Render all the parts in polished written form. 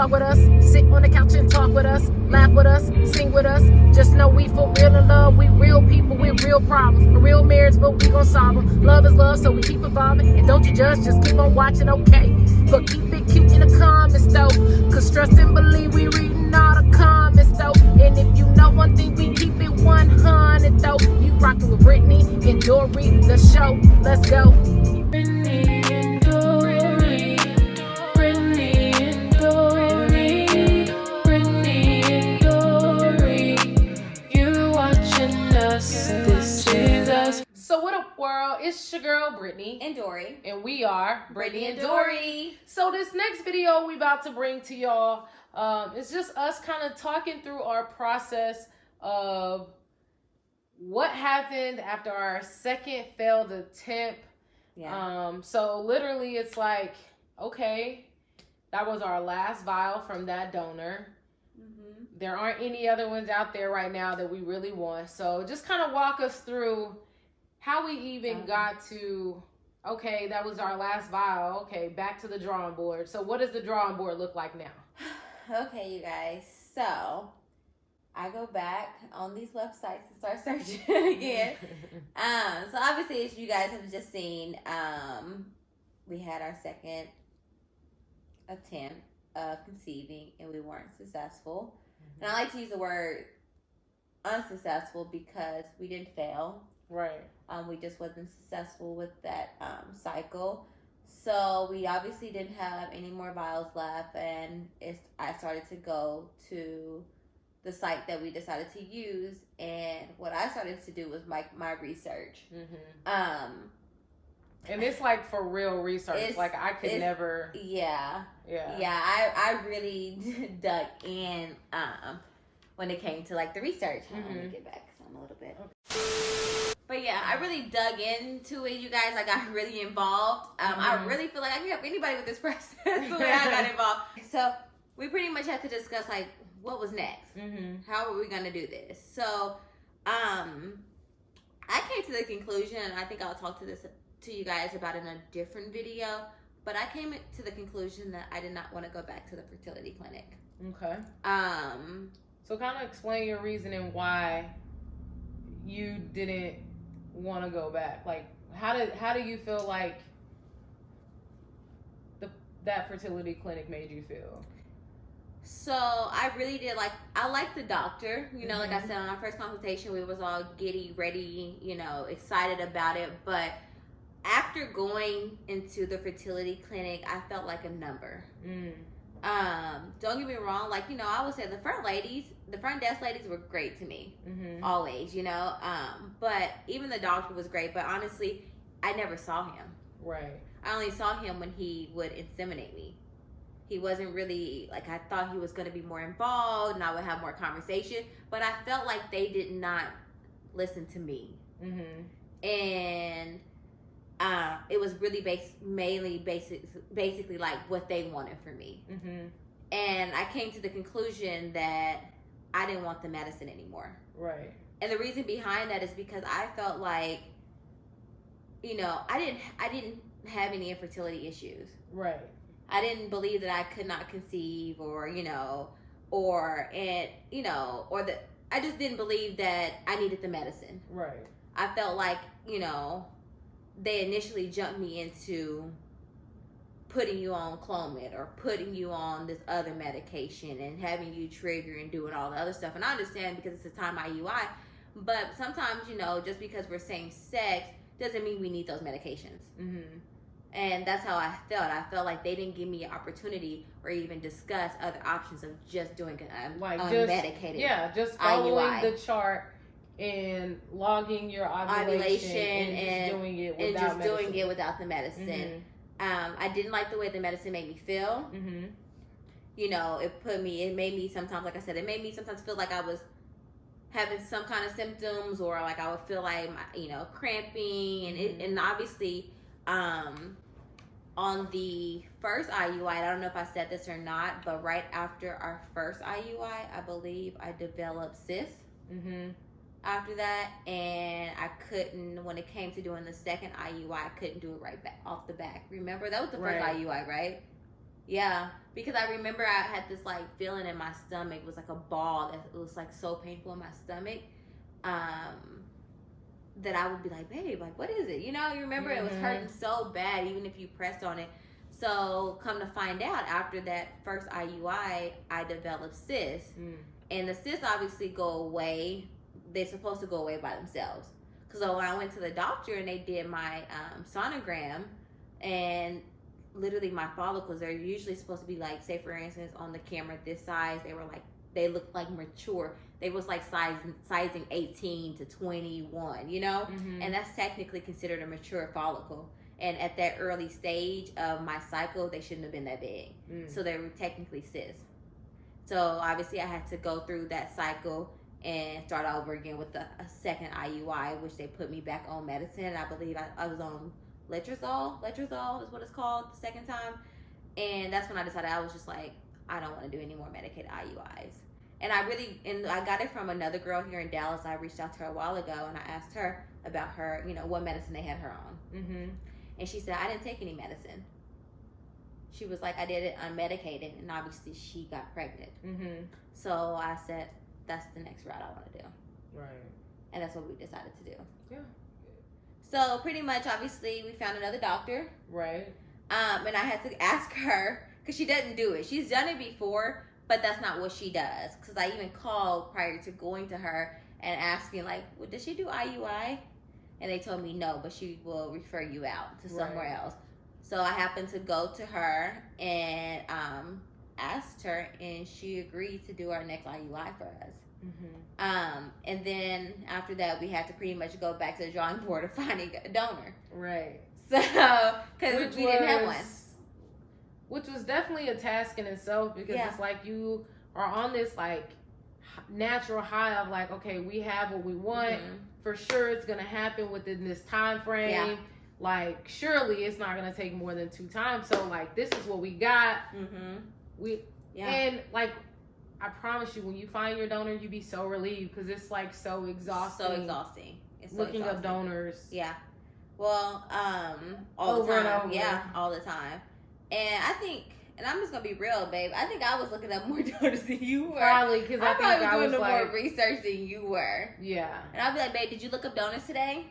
With us, sit on the couch and talk with us, laugh with us, sing with us. Just know we for real in love. We real people with real problems. A real marriage, but we gon' solve them. Love is love, so we keep evolving. And don't you judge, just keep on watching, okay? But keep it cute in the comments though, cause trust and believe we reading all the comments though. And if you know one thing, we keep it 100 though. You rockin' with Brittany and Dorrie, the show. Let's go. Brittany and Dorrie. So what up, world? It's your girl Brittany and Dorrie, and we are Brittany and Dorrie. So this next video we about to bring to y'all, it's just us kind of talking through our process of what happened after our second failed attempt. Yeah. So literally, it's like, okay, that was our last vial from that donor. Mm-hmm. There aren't any other ones out there right now that we really want. So just kind of walk us through how we even got to, okay, that was our last vial. Okay, back to the drawing board. So what does the drawing board look like now? Okay, you guys. So I go back on these websites and start searching again. So obviously, as you guys have just seen, we had our second attempt of conceiving and we weren't successful. Mm-hmm. And I like to use the word unsuccessful because we didn't fail. Right. We just wasn't successful with that cycle. So we obviously didn't have any more vials left, and I started to go to the site that we decided to use, and what I started to do was my research. Mm-hmm. And it's like for real research. Like I could never. Yeah. I really dug in when it came to like the research. Mm-hmm. Let me get back because I'm a little bit. Okay. But yeah, I really dug into it, you guys. I got really involved. I really feel like I can help anybody with this process the way I got involved. So we pretty much had to discuss like what was next. Mm-hmm. How are we gonna do this? So I came to the conclusion, and I think I'll talk to you guys about in a different video. But I came to the conclusion that I did not want to go back to the fertility clinic. Okay. So kind of explain your reasoning why you didn't want to go back. Like how do you feel like that fertility clinic made you feel? So I really did I liked the doctor, you know. Mm-hmm. Like I said, on our first consultation we was all giddy, ready, you know, excited about it. But after going into the fertility clinic, I felt like a number. Don't get me wrong, like, you know, I would say the front desk ladies were great to me. Mm-hmm. Always, you know. But even the doctor was great, but honestly, I never saw him. Right. I only saw him when he would inseminate me. He wasn't really, like, I thought he was going to be more involved and I would have more conversation, but I felt like they did not listen to me. Mm-hmm. And it was really basically like what they wanted from me. Mm-hmm. And I came to the conclusion that I didn't want the medicine anymore. Right. And the reason behind that is because I felt like, you know, I didn't have any infertility issues. Right. I didn't believe that I could not conceive, or, you know, I just didn't believe that I needed the medicine. Right. I felt like, you know, they initially jumped me into putting you on Clomid or putting you on this other medication and having you trigger and doing all the other stuff. And I understand because it's a time IUI, but sometimes, you know, just because we're same sex doesn't mean we need those medications. Mm-hmm. And that's how I felt. I felt like they didn't give me an opportunity or even discuss other options of just doing unmedicated. Just following IUI. the chart and logging your ovulation and just doing it without the medicine. I didn't like the way the medicine made me feel. You know, it made me sometimes, like I said, it made me sometimes feel like I was having some kind of symptoms, or like I would feel like, cramping, and obviously, on the first IUI, I don't know if I said this or not, but right after our first IUI, I believe I developed cysts. After that, and I couldn't, when it came to doing the second IUI, I couldn't do it right back off the back. Remember, that was the first IUI, right? Yeah, because I remember I had this like feeling in my stomach. It was like a ball that was like so painful in my stomach, that I would be like, babe, like, what is it? You remember it was hurting so bad, even if you pressed on it. So come to find out, after that first IUI, I developed cysts. And the cysts obviously go away. They're supposed to go away by themselves. Because when I went to the doctor and they did my sonogram, and literally my follicles, they're usually supposed to be like, say for instance, on the camera this size, they looked like mature. They was like sizing 18 to 21, and that's technically considered a mature follicle. And at that early stage of my cycle, they shouldn't have been that big. So they were technically cysts. So obviously I had to go through that cycle and start over again with a second IUI, which they put me back on medicine. I believe I was on letrozole is what it's called, the second time. And that's when I decided, I was just like, I don't want to do any more medicated IUIs. And I got it from another girl here in Dallas. I reached out to her a while ago, and I asked her about her, what medicine they had her on. And she said, I didn't take any medicine. She was like, I did it unmedicated, and obviously she got pregnant. So I said, that's the next route I want to do. Right. And that's what we decided to do. Yeah. So pretty much, obviously, we found another doctor. Right. And I had to ask her, because she doesn't do it. She's done it before, but that's not what she does. Because I even called prior to going to her and asking, like, well, does she do IUI? And they told me no, but she will refer you out to somewhere else. So I happened to go to her and asked her, and she agreed to do our next IUI for us. And then after that, we had to pretty much go back to the drawing board of finding a donor. Right. So, because we didn't have one. Which was definitely a task in itself, because it's like you are on this like natural high of like, okay, we have what we want. For sure it's going to happen within this time frame. Like, surely it's not going to take more than 2 times. So, like, this is what we got. And, like, I promise you, when you find your donor, you be so relieved, because it's, like, so exhausting. It's looking up donors. Yeah. Well, all the time. Yeah, all the time. And I think, and I'm just going to be real, babe, I think I was looking up more donors than you were. Probably, because I think I was doing like, more research than you were. Yeah. And I'll be like, babe, did you look up donors today?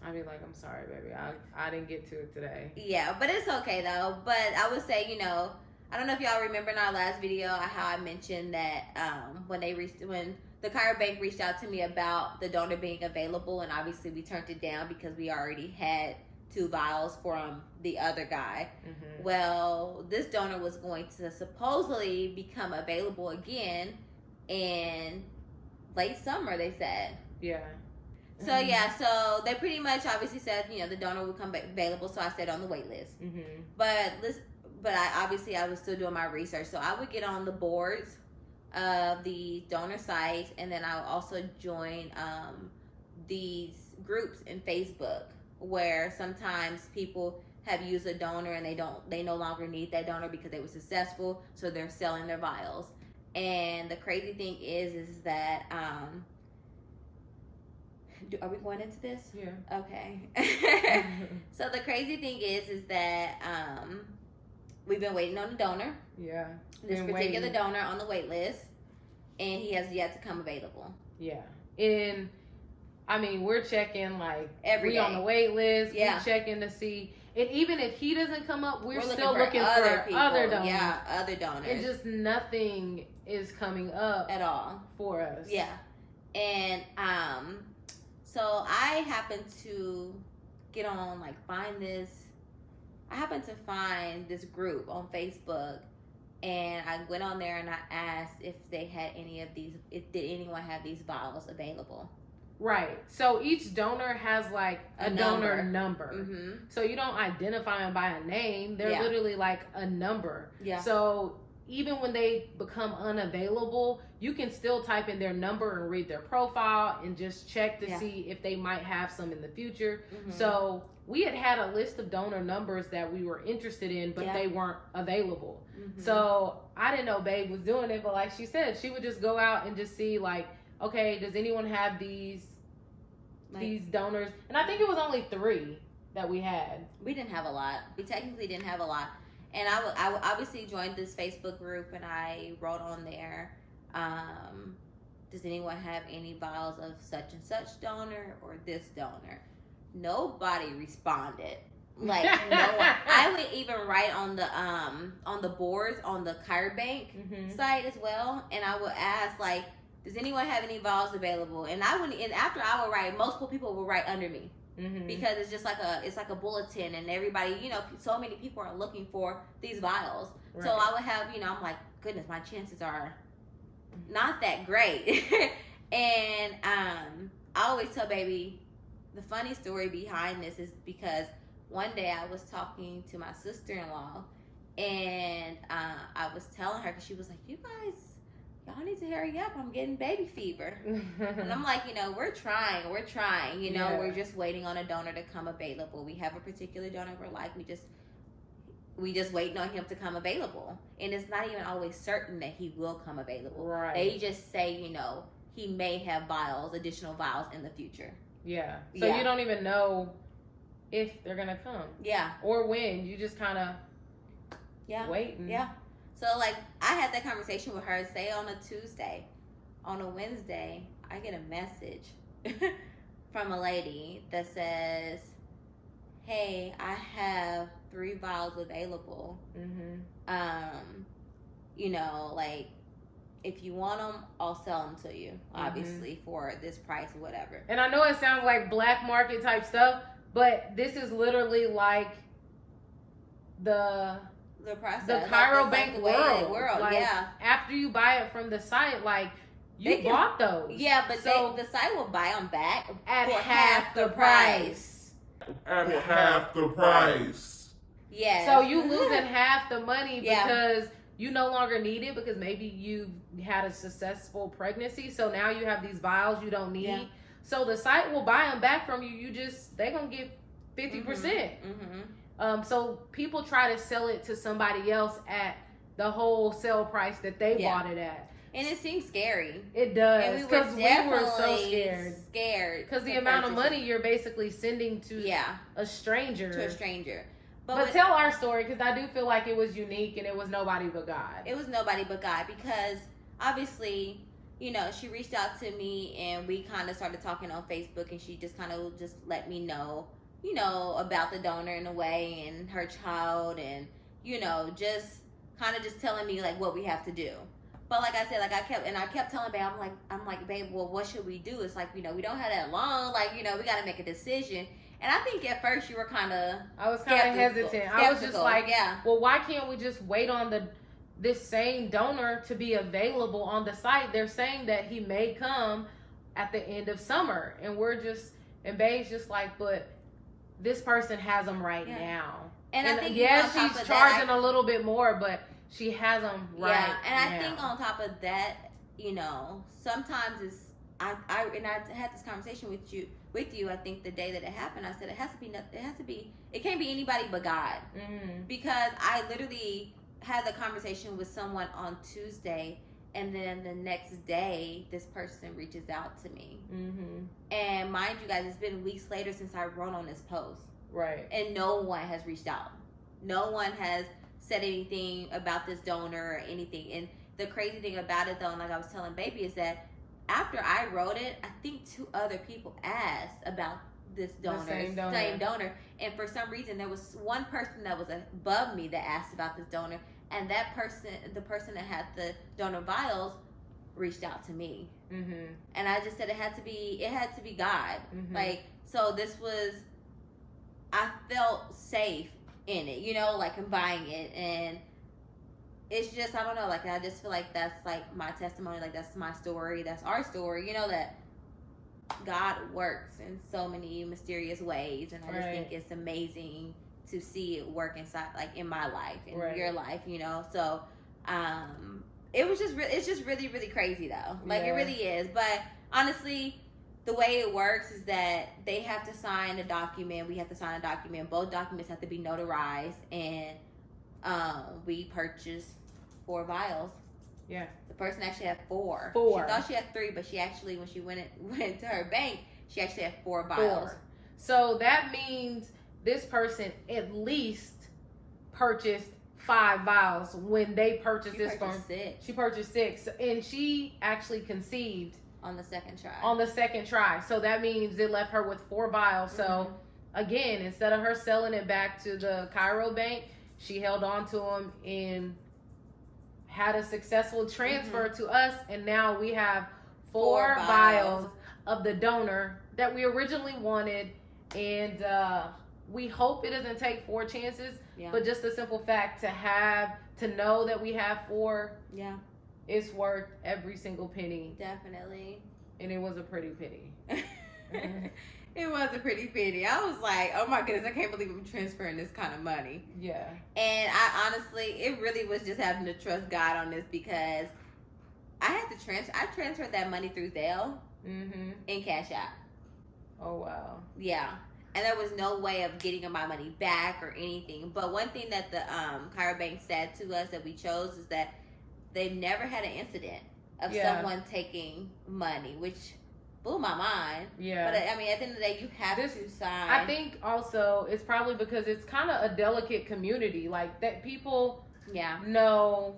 I'd be like, I'm sorry, baby. I didn't get to it today. Yeah, but it's okay, though. But I would say, I don't know if y'all remember in our last video how I mentioned that when the chirobank reached out to me about the donor being available, and obviously we turned it down because we already had 2 vials from the other guy. Well, this donor was going to supposedly become available again in late summer, they said. Yeah. So so they pretty much obviously said, the donor would come back available. So I stayed on the wait list. But I was still doing my research. So I would get on the boards of the donor sites, and then I would also join these groups in Facebook where sometimes people have used a donor and they no longer need that donor because they were successful, so they're selling their vials. And the crazy thing is that are we going into this? Yeah. Okay. So the crazy thing is that we've been waiting on a donor. Yeah. This particular donor on the wait list, and he has yet to come available. Yeah. And I mean, we're checking like every day on the wait list. We're checking to see, and even if he doesn't come up, we're still looking for other donors. Yeah, other donors. And just nothing is coming up at all for us. Yeah. And so I happened to get on, like, find this I happened to find this group on Facebook, and I went on there and I asked if they had any of these, did anyone have these vials available? Right. So each donor has like a donor number. Mm-hmm. So you don't identify them by a name. They're literally like a number. Yeah. So even when they become unavailable, you can still type in their number and read their profile and just check to see if they might have some in the future. Mm-hmm. So we had a list of donor numbers that we were interested in, but they weren't available. Mm-hmm. So I didn't know Babe was doing it, but like she said, she would just go out and just see like, okay, does anyone have these donors? And I think it was only 3 that we had. We didn't have a lot. We technically didn't have a lot. And I obviously joined this Facebook group, and I wrote on there, does anyone have any vials of such and such donor or this donor? Nobody responded. Like no one. I would even write on the boards on the ChiroBank site as well, and I would ask like, does anyone have any vials available? And after I would write, multiple people would write under me. Mm-hmm. Because it's just like a bulletin, and everybody, so many people are looking for these vials. Right. So I would have, I'm like, goodness, my chances are not that great. And I always tell Baby, the funny story behind this is because one day I was talking to my sister-in-law, and I was telling her, because she was like, you guys, y'all need to hurry up, I'm getting baby fever. And I'm like, we're trying, we're just waiting on a donor to come available. We have a particular donor we're like, we just waiting on him to come available. And it's not even always certain that he will come available. Right. They just say, he may have additional vials in the future. Yeah. So you don't even know if they're going to come. Yeah. Or when. You just kind of waiting. Yeah. So, like, I had that conversation with her, say on a Tuesday. On a Wednesday, I get a message from a lady that says, hey, I have 3 vials available. Mm-hmm. Like, if you want them, I'll sell them to you, obviously, for this price or whatever. And I know it sounds like black market type stuff, but this is literally like the process, the ChiroBank world. Like, after you buy it from the site, like, you bought those. Yeah, but the site will buy them back at half the price. At half the price. Yeah. So you losing half the money because you no longer need it, because maybe you had a successful pregnancy, so now you have these vials you don't need. Yeah. So the site will buy them back from you. They're gonna get 50%. Mm-hmm. So people try to sell it to somebody else at the wholesale price that they bought it at. And it seems scary. It does. Because we were so scared. Because the amount of money you're basically sending to a stranger. But tell our story, because I do feel like it was unique and it was nobody but God. It was nobody but God, because obviously, she reached out to me and we kind of started talking on Facebook, and she just kind of just let me know, about the donor in a way and her child, and, just kind of just telling me like what we have to do. But like I said, like I kept telling Babe, I'm like, babe, well, what should we do? It's like, we don't have that long, like, we got to make a decision. And I think at first you were I was kind of hesitant. I was just like, well, why can't we just wait on this same donor to be available on the site? They're saying that he may come at the end of summer, and and Babe's just like, but this person has them right now. And I think she's charging a little bit more, but she has them right now. And I think on top of that, sometimes it's, I had this conversation with you, I think the day that it happened, I said, it can't be anybody but God. Mm-hmm. Because I literally had the conversation with someone on Tuesday, and then the next day, this person reaches out to me. Mm-hmm. And mind you guys, it's been weeks later since I wrote on this post. Right. And no one has reached out. No one has said anything about this donor or anything. And the crazy thing about it, though, and like I was telling Baby, is that after I wrote it, I think 2 other people asked about this donor, same donor. And for some reason, there was one person that was above me that asked about this donor. And that person, the person that had the donor vials, reached out to me. Mm-hmm. And I just said it had to be God. Mm-hmm. Like, so this was, I felt safe in it, you know, like, and buying it. And it's just, I don't know, like, I just feel like that's like my testimony, like that's my story, that's our story, you know, that God works in so many mysterious ways. And I just think it's amazing to see it work inside, like in my life, in your life, you know. So it was just it's just really, really crazy though, like it really is. But honestly, the way it works is that they have to sign a document, we have to sign a document, both documents have to be notarized, and we purchased 4 vials. Yeah. The person actually had 4. She thought she had 3, but she actually, when she went to her bank, she actually had 4 vials. 4. So that means this person at least purchased 5 vials when they purchased this from. 6. She purchased 6, and she actually conceived on the second try. So that means it left her with 4 vials. So again, instead of her selling it back to the Cairo bank, she held on to them and had a successful transfer to us, and now we have 4 vials of the donor that we originally wanted. And we hope it doesn't take 4 chances, but just the simple fact to know that we have 4, it's worth every single penny. Definitely. And it was a pretty penny. It was a pretty penny. I was like, oh my goodness, I can't believe I'm transferring this kind of money. Yeah. And I honestly, it really was just having to trust God on this, because I transferred that money through Zelle and Cash App. Oh, wow. Yeah. And there was no way of getting my money back or anything. But one thing that the Cairo Bank said to us that we chose is that they've never had an incident of someone taking money, which blew my mind. Yeah. But I mean, at the end of the day, you have to sign. I think also it's probably because it's kind of a delicate community, like that people know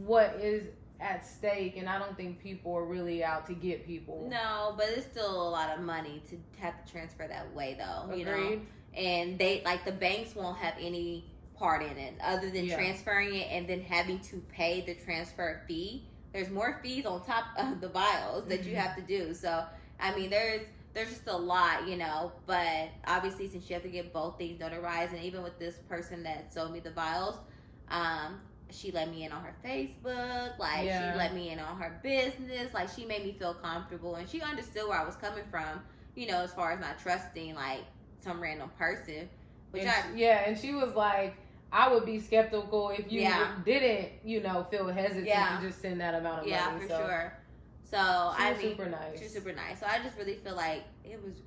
what is at stake, and I don't think people are really out to get people. No, but it's still a lot of money to have to transfer that way, though. Agreed. You know, and they, like, the banks won't have any part in it other than transferring it and then having to pay the transfer fee. There's more fees on top of the vials that you have to do. So I mean, there's just a lot, you know. But obviously, since you have to get both things notarized, and even with this person that sold me the vials, she let me in on her Facebook, like she let me in on her business, like she made me feel comfortable, and she understood where I was coming from, you know, as far as not trusting like some random person. Which and she was like, I would be skeptical if you didn't, you know, feel hesitant to just send that amount of money. Yeah, for sure. So I mean, super nice. She's super nice. So I just really feel like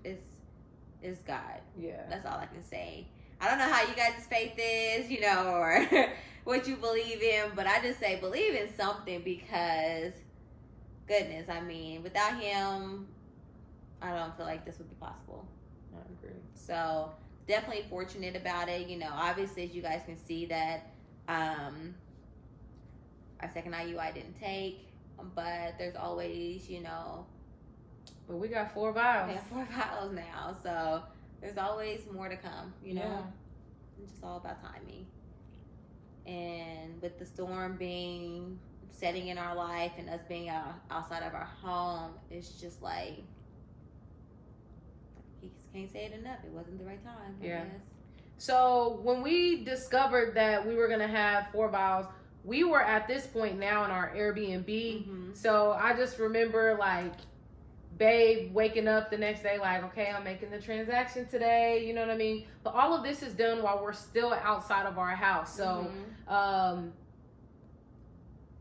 it's God. Yeah, that's all I can say. I don't know how you guys' faith is, you know, or what you believe in, but I just say believe in something, because goodness, I mean, without him, I don't feel like this would be possible. I agree. So definitely fortunate about it. You know, obviously, as you guys can see that our second IUI didn't take, but there's always, you know. But we got 4 vials. We have 4 vials now, so there's always more to come, you know. Yeah. It's just all about timing. And with the storm setting in our life and us being outside of our home, it's just like, he can't say it enough. It wasn't the right time, I guess. So when we discovered that we were going to have 4 vials, we were at this point now in our Airbnb. So I just remember, like, babe waking up the next day like, okay, I'm making the transaction today, you know what I mean? But all of this is done while we're still outside of our house. So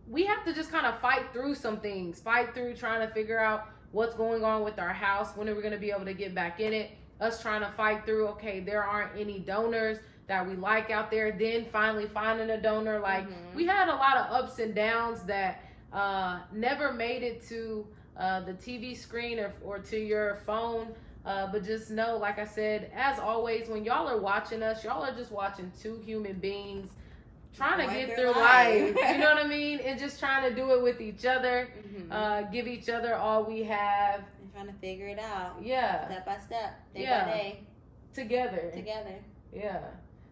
we have to just kind of fight through some things, fight through trying to figure out what's going on with our house, when are we going to be able to get back in it, us trying to fight through, okay, there aren't any donors that we like out there, then finally finding a donor. Like, we had a lot of ups and downs that never made it to the TV screen or to your phone, but just know, like I said, as always, when y'all are watching us, y'all are just watching 2 human beings trying to get through life, you know what I mean, and just trying to do it with each other, give each other all we have, and trying to figure it out, step by step, day by day, together.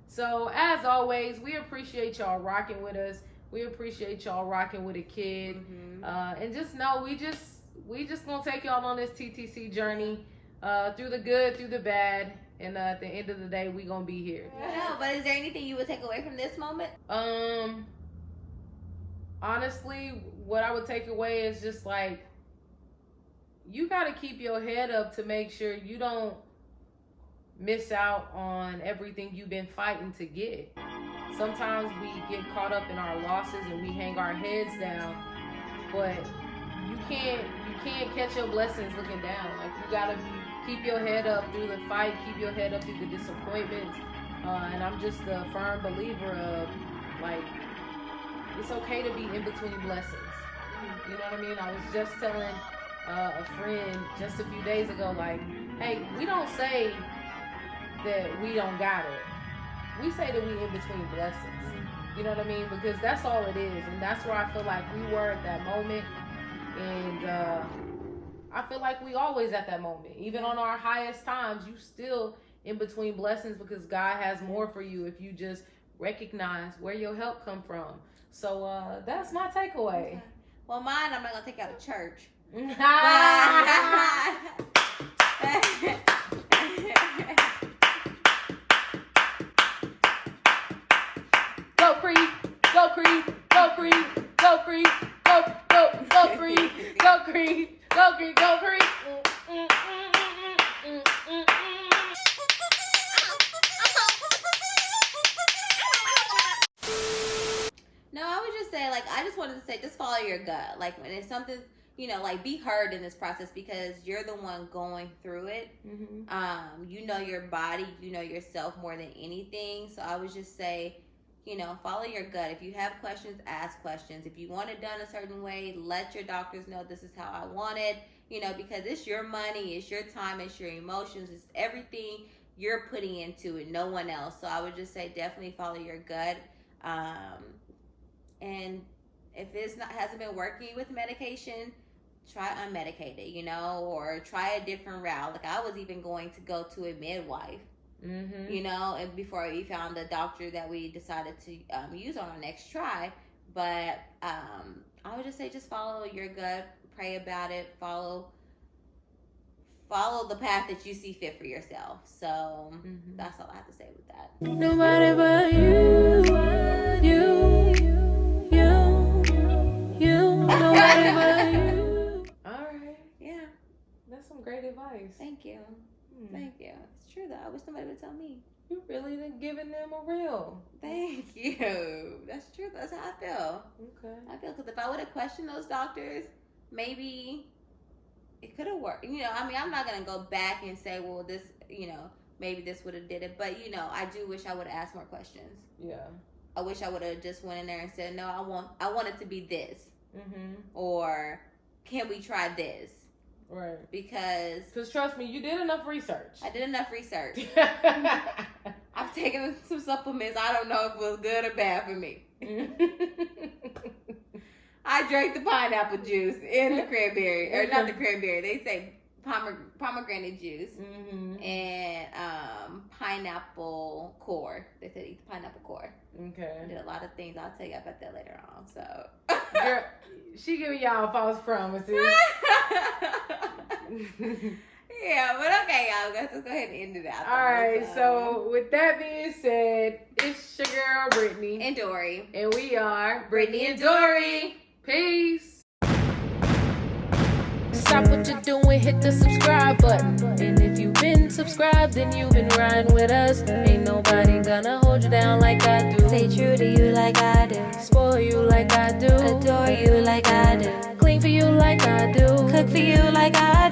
So as always, we appreciate y'all rocking with us. We appreciate y'all rocking with a kid, and just know we just gonna take y'all on this TTC journey. through the good, through the bad, and at the end of the day, we gonna be here. No, but is there anything you would take away from this moment? Honestly, what I would take away is just like, you gotta keep your head up to make sure you don't miss out on everything you've been fighting to get. Sometimes we get caught up in our losses and we hang our heads down, but you can't catch your blessings looking down. Like, you gotta keep your head up through the fight, keep your head up through the disappointments. And I'm just a firm believer of, like, it's okay to be in between blessings. You know what I mean? I was just telling a friend just a few days ago, like, hey, we don't say that we don't got it. We say that we in between blessings. You know what I mean? Because that's all it is. And that's where I feel like we were at that moment. And I feel like we always at that moment. Even on our highest times, you still in between blessings, because God has more for you if you just recognize where your help come from. So that's my takeaway. Okay. Well, mine, I'm not going to take out of church. Go Creek, go Creek, go Creek, go Creek, go Creek, go Creek, go Creek, go Creek. No, I would just say, like, I just wanted to say, just follow your gut. Like, when it's something, you know, like, be heard in this process, because you're the one going through it. You know your body, you know yourself more than anything. So I would just say, you know, follow your gut. If you have questions, ask questions. If you want it done a certain way, let your doctors know this is how I want it. You know, because it's your money, it's your time, it's your emotions, it's everything you're putting into it, no one else. So I would just say, definitely follow your gut. And if hasn't been working with medication, try unmedicated, you know, or try a different route. Like, I was even going to go to a midwife, you know, and before we found the doctor that we decided to use on our next try. But I would just say, just follow your gut, pray about it, follow the path that you see fit for yourself. So that's all I have to say with that. Nobody but you, nobody but you. All right. Yeah. That's some great advice. Thank you. Thank you. It's true, though. I wish somebody would tell me. You really giving them a real. Thank you. That's true. That's how I feel. Okay. I feel, because if I would have questioned those doctors, maybe it could have worked. You know, I mean, I'm not going to go back and say, well, this, you know, maybe this would have did it. But, you know, I do wish I would have asked more questions. Yeah. I wish I would have just went in there and said, no, I want it to be this. Or can we try this? Right. Because trust me, you did enough research. I did enough research. I've taken some supplements. I don't know if it was good or bad for me. I drank the pineapple juice and the cranberry, or not the cranberry. They say pomegranate juice and pineapple core. They said eat the pineapple core. Okay. I did a lot of things. I'll tell you about that later on. So, girl, she giving y'all false promises. Yeah, but okay, y'all. Let's just go ahead and end it out. All right. So with that being said, it's your girl Brittany and Dorrie, and we are Brittany and Dorrie. Peace. Stop what you're doing, hit the subscribe button. And if you've been subscribed, then you've been riding with us. Ain't nobody gonna hold you down like I do. Stay true to you like I do. Spoil you like I do. Adore you like I do. Clean for you like I do. Cook for you like I do.